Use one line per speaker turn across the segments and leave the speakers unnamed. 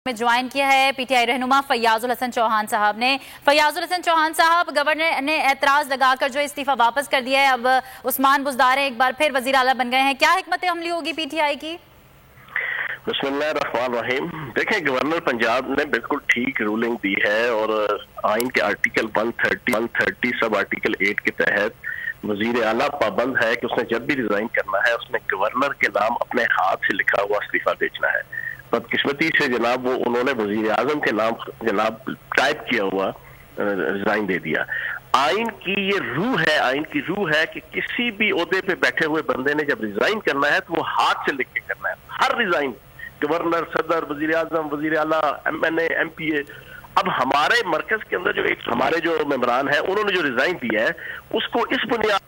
میں جوائن کیا ہے پی ٹی آئی رہنما فیاض الحسن چوہان صاحب نے۔ فیاض الحسن چوہان صاحب، گورنر نے اعتراض لگا کر جو استعفیٰ واپس کر دیا ہے، اب عثمان بزدار ایک بار پھر وزیر اعلیٰ بن گئے ہیں، کیا حکمت عملی ہوگی پی ٹی آئی کی؟
بسم اللہ الرحمن الرحیم۔ دیکھیں، گورنر پنجاب نے بالکل ٹھیک رولنگ دی ہے اور آئین کے آرٹیکل 130 سب آرٹیکل 8 کے تحت وزیر اعلیٰ پابند ہے کہ اس نے جب بھی ریزائن کرنا ہے اس نے گورنر کے نام اپنے ہاتھ سے لکھا ہوا استعفیٰ بھیجنا ہے۔ بدقسمتی سے جناب وہ انہوں نے وزیر اعظم کے نام جناب ٹائپ کیا ہوا ریزائن دے دیا۔ آئین کی یہ روح ہے کہ کسی بھی عہدے پہ بیٹھے ہوئے بندے نے جب ریزائن کرنا ہے تو وہ ہاتھ سے لکھ کے کرنا ہے۔ ہر ریزائن، گورنر، صدر، وزیر اعظم، وزیر اعلیٰ، ایم این اے، ایم پی اے۔ اب ہمارے مرکز کے اندر ہمارے جو ممبران ہیں انہوں نے جو ریزائن دیا ہے اس کو اس بنیاد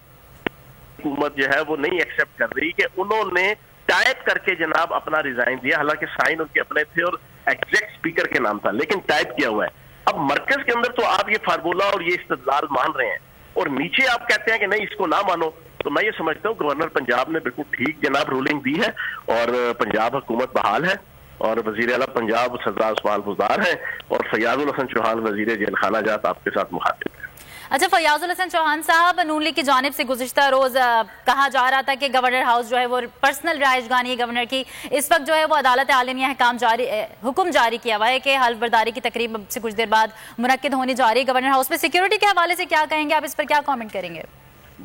حکومت جو ہے وہ نہیں ایکسپٹ کر رہی کہ انہوں نے ٹائپ کر کے جناب اپنا ریزائن دیا، حالانکہ سائن ان کے اپنے تھے اور ایگزیکٹ اسپیکر کے نام تھا، لیکن ٹائپ کیا ہوا ہے۔ اب مرکز کے اندر تو آپ یہ فارمولہ اور یہ استدلال مان رہے ہیں اور نیچے آپ کہتے ہیں کہ نہیں اس کو نہ مانو، تو میں یہ سمجھتا ہوں گورنر پنجاب نے بالکل ٹھیک جناب رولنگ دی ہے اور پنجاب حکومت بحال ہے اور وزیر اعلیٰ پنجاب سردار عثمان بزدار ہیں اور فیاض الحسن چوہان وزیر جیل خانہ جات آپ کے ساتھ مخاطب ہیں۔
اچھا، فیاض الحسن چوہان صاحب، نون لیگ کی جانب سے گزشتہ روز کہا جا رہا تھا کہ گورنر ہاؤس جو ہے وہ پرسنل رہائش گاہ ہے گورنر کی، اس وقت جو ہے وہ عدالت عالیہ نے حکم جاری کیا ہوا ہے کہ حلف برداری کی تقریب سے کچھ دیر بعد منعقد ہونے جا رہی ہے گورنر ہاؤس میں۔ سیکیورٹی کے حوالے سے کیا کہیں گے آپ، اس پر کیا کامنٹ کریں گے؟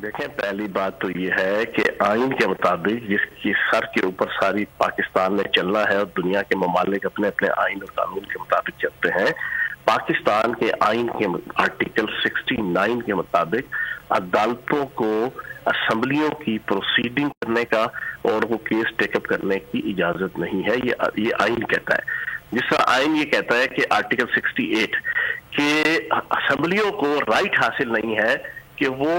دیکھیں، پہلی بات تو یہ ہے کہ آئین کے مطابق جس کی سر کے اوپر ساری پاکستان نے چلنا ہے اور دنیا کے ممالک اپنے اپنے آئین اور قانون کے مطابق چلتے ہیں، پاکستان کے آئین کے آرٹیکل 69 کے مطابق عدالتوں کو اسمبلیوں کی پروسیڈنگ کرنے کا اور وہ کیس ٹیک اپ کرنے کی اجازت نہیں ہے۔ یہ آئین کہتا ہے، جس طرح آئین یہ کہتا ہے کہ آرٹیکل 68 کہ اسمبلیوں کو رائٹ حاصل نہیں ہے کہ وہ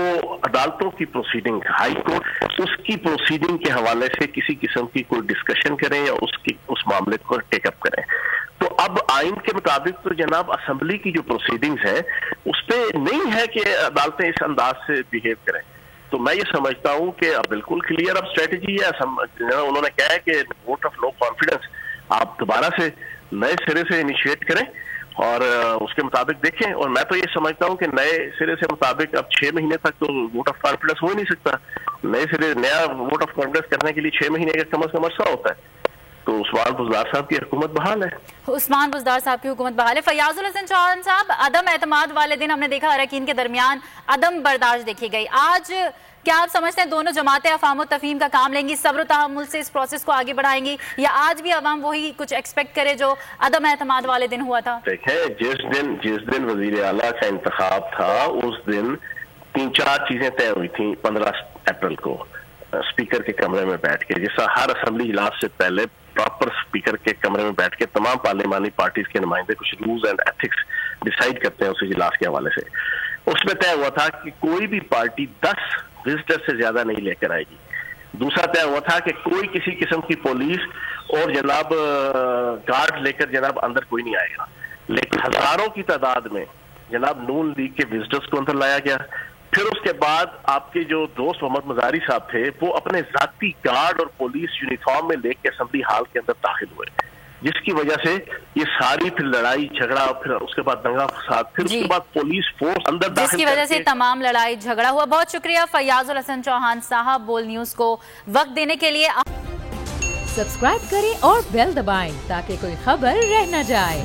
عدالتوں کی پروسیڈنگ، ہائی کورٹ اس کی پروسیڈنگ کے حوالے سے کسی قسم کی کوئی ڈسکشن کریں یا اس معاملے کو ٹیک اپ کریں۔ تو اب آئین کے مطابق تو جناب اسمبلی کی جو پروسیڈنگز ہے اس پہ نہیں ہے کہ عدالتیں اس انداز سے بیہیو کریں۔ تو میں یہ سمجھتا ہوں کہ اب بالکل کلیئر اب اسٹریٹجی ہے، انہوں نے کہا ہے کہ ووٹ آف نو کانفیڈنس آپ دوبارہ سے نئے سرے سے انیشیٹ کریں اور اس کے مطابق دیکھیں، اور میں تو یہ سمجھتا ہوں کہ نئے سرے سے مطابق اب 6 مہینے تک تو ووٹ آف کانفیڈنس ہو ہی نہیں سکتا۔ نیا ووٹ آف کانفیڈنس کرنے کے لیے 6 مہینے کا کم از کم عرصہ ہوتا ہے۔ تو عثمان بزدار صاحب کی حکومت بحال ہے۔
عثمان بزدار صاحب کی حکومت بحال ہے۔ فیاض الحسن چوہان صاحب، عدم اعتماد والے دن ہم نے دیکھا اراکین کے درمیان عدم برداشت دیکھی گئی، آج کیا آپ سمجھتے ہیں دونوں جماعتیں افہام و تفہیم کا کام لیں گی، صبر و تحمل سے اس پروسیس کو آگے بڑھائیں گی، یا آج بھی عوام وہی کچھ ایکسپیکٹ کرے جو عدم اعتماد والے دن ہوا تھا؟
دیکھیں، جس دن وزیر اعلیٰ کا انتخاب تھا اس دن 3-4 چیزیں طے ہوئی تھیں 15 اپریل کو اسپیکر کے کمرے میں بیٹھ کے، جیسا ہر اسمبلی اجلاس سے پہلے پراپر اسپیکر کے کمرے میں بیٹھ کے تمام پارلیمانی پارٹیز کے نمائندے کچھ رولز اینڈ ایتھکس ڈیسائیڈ کرتے ہیں اس اجلاس کے حوالے سے۔ اس میں طے ہوا تھا کہ کوئی بھی پارٹی 10 وزٹر سے زیادہ نہیں لے کر آئے گی۔ دوسرا طے ہوا تھا کہ کوئی کسی قسم کی پولیس اور جناب گارڈ لے کر جناب اندر کوئی نہیں آئے گا، لیکن ہزاروں کی تعداد میں جناب نون لیگ کے وزٹرز کو اندر لایا گیا۔ پھر اس کے بعد آپ کے جو دوست محمد مزاری صاحب تھے وہ اپنے ذاتی گارڈ اور پولیس یونیفارم میں لے کے اسمبلی ہال کے اندر داخل ہوئے، جس کی وجہ سے یہ ساری پھر لڑائی جھگڑا، پھر اس کے بعد دنگا فساد، پھر اس کے بعد پولیس فورس اندر داخل،
جس کی وجہ سے تمام لڑائی جھگڑا ہوا۔ بہت شکریہ فیاض الحسن چوہان صاحب بول نیوز کو وقت دینے کے لیے۔
سبسکرائب کریں اور بیل دبائیں تاکہ کوئی خبر رہ نہ جائے۔